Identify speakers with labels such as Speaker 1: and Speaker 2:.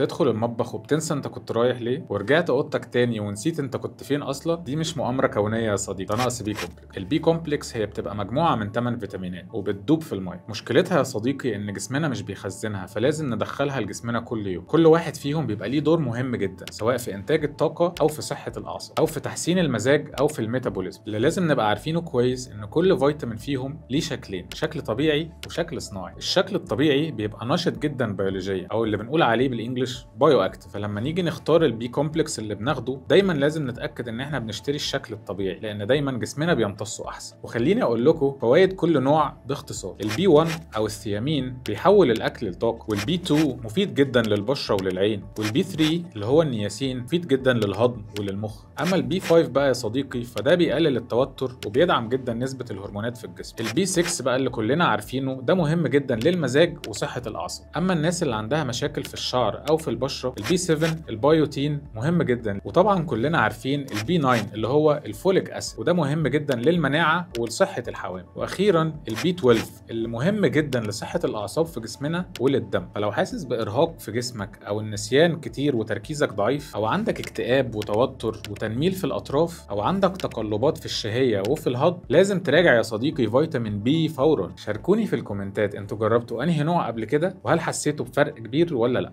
Speaker 1: تدخل المطبخ وبتنسى انت كنت رايح ليه، ورجعت اوضتك تاني ونسيت انت كنت فين اصلا، دي مش مؤامره كونيه يا صديقي، ده نقص بي كومبلكس. البي كومبلكس هي بتبقى مجموعه من 8 فيتامينات وبتدوب في الميه. مشكلتها يا صديقي ان جسمنا مش بيخزنها، فلازم ندخلها لجسمنا كل يوم. كل واحد فيهم بيبقى ليه دور مهم جدا، سواء في انتاج الطاقه او في صحه الاعصاب او في تحسين المزاج او في الميتابوليزم. اللي لازم نبقى عارفينه كويس ان كل فيتامين فيهم ليه شكلين، شكل طبيعي وشكل صناعي. الشكل الطبيعي بيبقى نشط جدا بيولوجيا، او اللي بنقول عليه بالانجلش بايو اكتيف. فلما نيجي نختار البي كومبلكس اللي بناخده، دايما لازم نتاكد ان احنا بنشتري الشكل الطبيعي، لان دايما جسمنا بيمتصه احسن. وخليني اقول لكم فوائد كل نوع باختصار. البي 1 او الثيامين بيحول الاكل لطاقه، والبي 2 مفيد جدا للبشره وللعين، والبي 3 اللي هو النياسين مفيد جدا للهضم وللمخ. اما البي 5 بقى يا صديقي فده بيقلل التوتر وبيدعم جدا نسبه الهرمونات في الجسم. البي 6 بقى اللي كلنا عارفينه ده مهم جدا للمزاج وصحه الاعصاب. اما الناس اللي عندها مشاكل في الشعر او في البشره، البي 7 البايوتين مهم جدا. وطبعا كلنا عارفين البي 9 اللي هو الفوليك اسيد، وده مهم جدا للمناعه ولصحه الحوامل. واخيرا البي 12 اللي مهم جدا لصحه الاعصاب في جسمنا وللدم. فلو حاسس بارهاق في جسمك او النسيان كتير وتركيزك ضعيف، او عندك اكتئاب وتوتر وتنميل في الاطراف، او عندك تقلبات في الشهيه وفي الهضم، لازم تراجع يا صديقي فيتامين بي فورا. شاركوني في الكومنتات انتوا جربتوا انهي نوع قبل كده، وهل حسيتوا بفرق كبير ولا لا.